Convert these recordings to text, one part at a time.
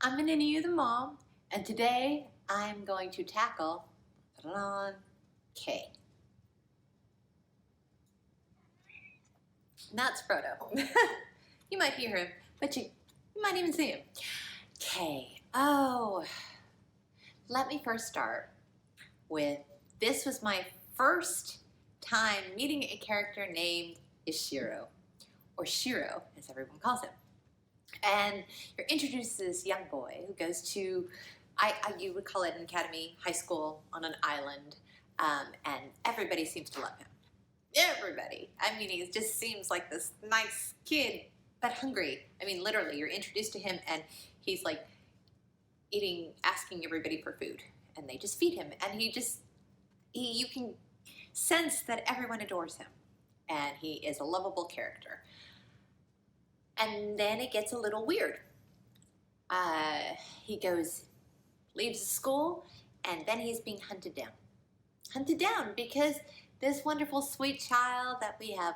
I'm Anania the mom, and today I'm going to tackle K. That's Frodo. You might hear him, but you might even see him. K. Oh, let me first start with this was my first time meeting a character named Ishiro, or Shiro, as everyone calls him. And you're introduced to this young boy who goes to, you would call it an academy, high school on an island, and everybody seems to love him. Everybody. I mean, he just seems like this nice kid, but hungry. I mean, literally, you're introduced to him, and he's like eating, asking everybody for food, and they just feed him, and you can sense that everyone adores him, and he is a lovable character. And then it gets a little weird. He leaves the school, and then he's being hunted down. Hunted down because this wonderful, sweet child that we have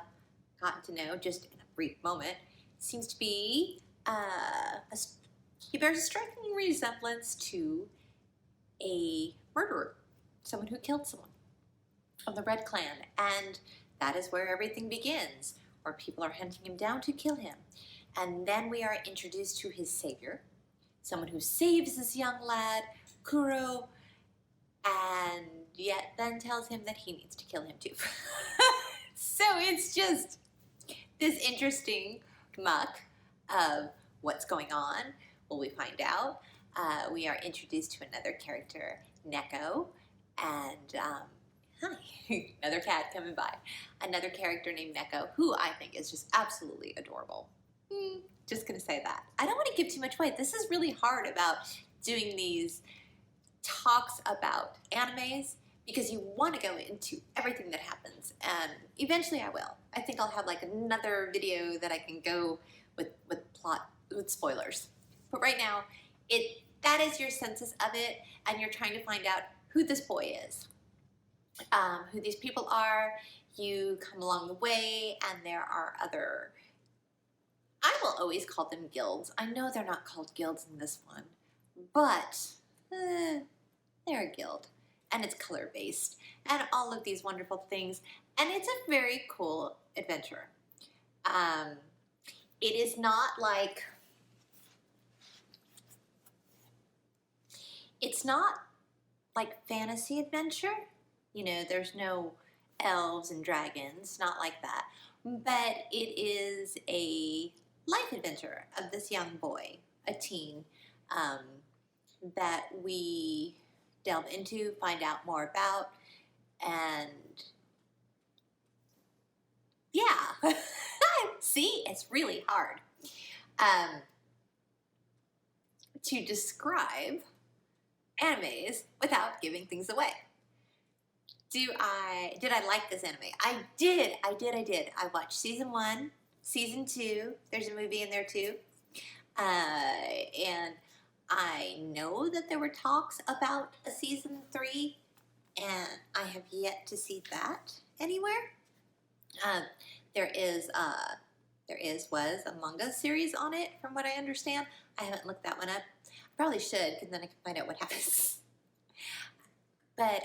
gotten to know just in a brief moment seems to be, he bears a striking resemblance to a murderer, someone who killed someone of the Red Clan. And that is where everything begins, where people are hunting him down to kill him. And then we are introduced to his savior, someone who saves this young lad, Kuro, and yet then tells him that he needs to kill him too. So it's just this interesting muck of what's going on. Well, we find out. We are introduced to another character, Neko, and hi, another cat coming by. Another character named Neko, who I think is just absolutely adorable. Just gonna say that. I don't want to give too much away. This is really hard about doing these talks about animes because you want to go into everything that happens, and eventually I will. I think I'll have like another video that I can go with plot with spoilers. But right now, that is your census of it, and you're trying to find out who this boy is, who these people are. You come along the way, and there are other. I will always call them guilds. I know they're not called guilds in this one, but they're a guild, and it's color-based, and all of these wonderful things, and it's a very cool adventure. It is not like, it's not like fantasy adventure. You know, there's no elves and dragons, not like that, but it is a life adventure of this young boy, a teen, that we delve into, find out more about, and yeah. See, it's really hard to describe animes without giving things away. Did I like this anime? I did. I watched season 1, season 2. There's a movie in there too. And I know that there were talks about a season 3, and I have yet to see that anywhere. Was a manga series on it, from what I understand. I haven't looked that one up. I probably should, because then I can find out what happens. But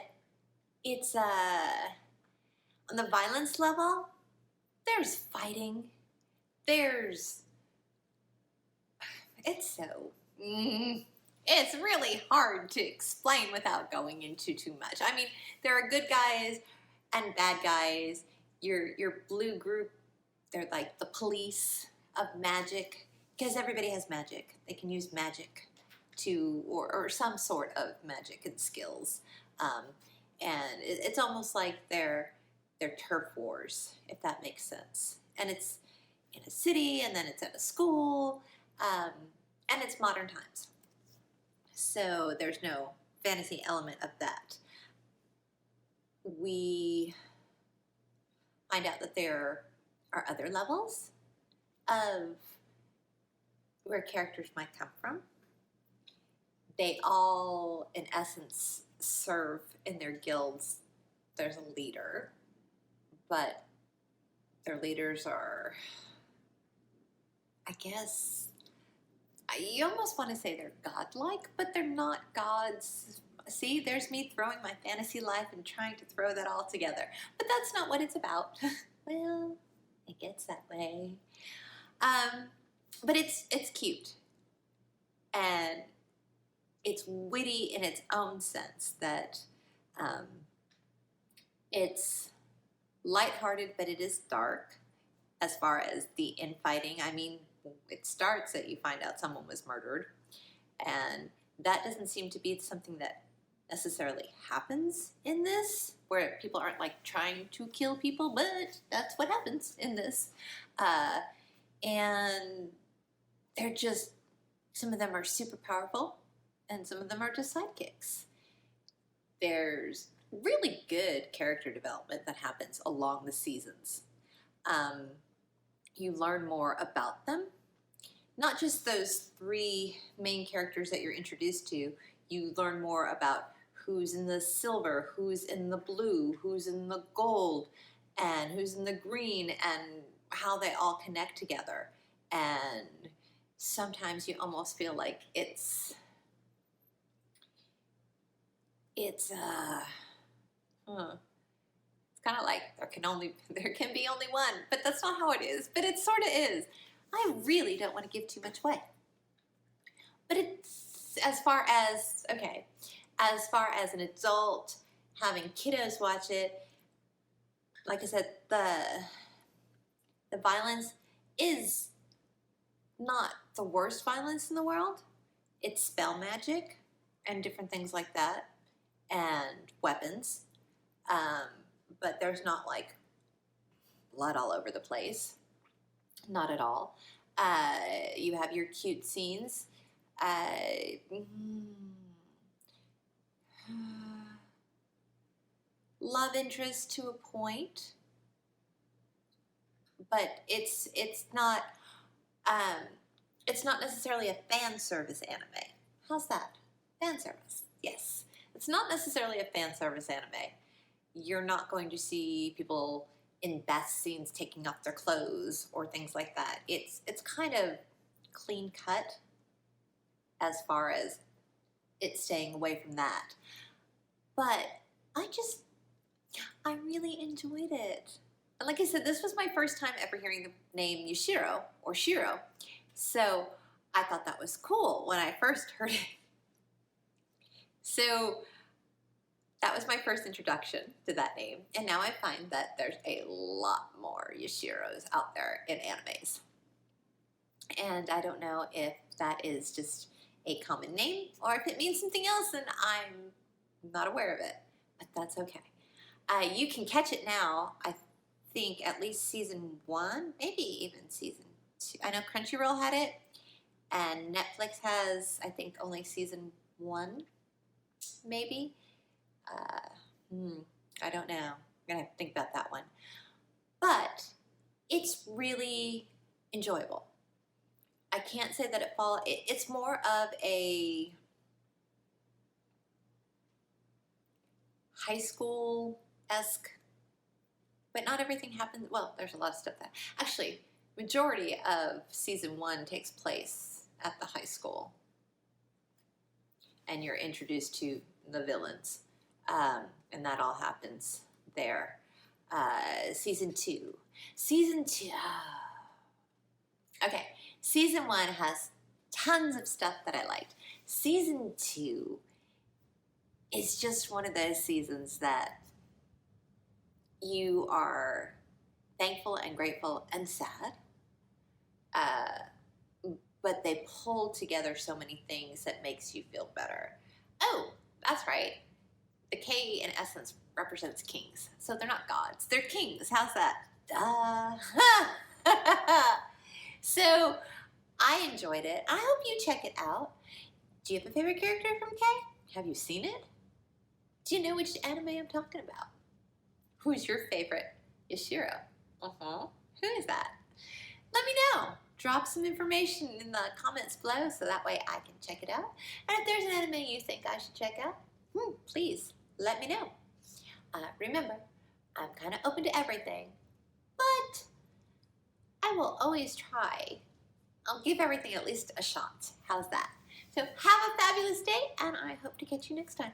it's on the violence level, there's fighting. It's really hard to explain without going into too much. I mean, there are good guys and bad guys. Your blue group, they're like the police of magic, because everybody has magic. They can use magic or some sort of magic and skills. And it's almost like they're turf wars, if that makes sense. And it's in a city, and then it's at a school, and it's modern times. So there's no fantasy element of that. We find out that there are other levels of where characters might come from. They all, in essence, serve in their guilds. There's a leader, but their leaders are, I guess, You almost want to say they're godlike, but they're not gods. See, there's me throwing my fantasy life and trying to throw that all together. But that's not what it's about. Well, it gets that way. But it's cute. And it's witty in its own sense that it's lighthearted, but it is dark as far as the infighting. I mean, it starts that you find out someone was murdered, and that doesn't seem to be something that necessarily happens in this, where people aren't like trying to kill people, but that's what happens in this. And they're just, some of them are super powerful, and some of them are just sidekicks. There's really good character development that happens along the seasons. You learn more about them. Not just those three main characters that you're introduced to. You learn more about who's in the silver, who's in the blue, who's in the gold, and who's in the green, and how they all connect together. And sometimes you almost feel like it's kind of like there can be only one, but that's not how it is. But it sort of is. I really don't want to give too much away. But it's as far as an adult having kiddos watch it, like I said, the violence is not the worst violence in the world. It's spell magic and different things like that, and weapons. But there's not like blood all over the place. Not at all. You have your cute scenes. Love interest to a point, but it's not necessarily a fan service anime. How's that? Fan service. Yes. It's not necessarily a fan service anime. You're not going to see people in bath scenes taking off their clothes or things like that. It's kind of clean cut as far as it staying away from that. But I really enjoyed it. And like I said, this was my first time ever hearing the name Yashiro or Shiro. So I thought that was cool when I first heard it. So that was my first introduction to that name. And now I find that there's a lot more Yashiros out there in animes. And I don't know if that is just a common name or if it means something else and I'm not aware of it. But that's okay. You can catch it now, I think, at least season 1, maybe even season 2. I know Crunchyroll had it, and Netflix has, I think, only season 1, maybe. I don't know. I'm going to have to think about that one. But it's really enjoyable. I can't say that it's more of a high school-esque, but not everything happens. Well, there's a lot of stuff that actually, majority of season 1 takes place at the high school, and you're introduced to the villains, and that all happens there. Season 2. Okay, season 1 has tons of stuff that I liked. Season 2 is just one of those seasons that you are thankful and grateful and sad. But they pull together so many things that makes you feel better. Oh, that's right. The K in essence represents kings. So they're not gods. They're kings. How's that? Duh. So I enjoyed it. I hope you check it out. Do you have a favorite character from K? Have you seen it? Do you know which anime I'm talking about? Who's your favorite Yashiro? Who is that? Let me know. Drop some information in the comments below so that way I can check it out. And if there's an anime you think I should check out, please let me know. Remember, I'm kind of open to everything, but I will always try I'll give everything at least a shot. How's that? So have a fabulous day, and I hope to catch you next time.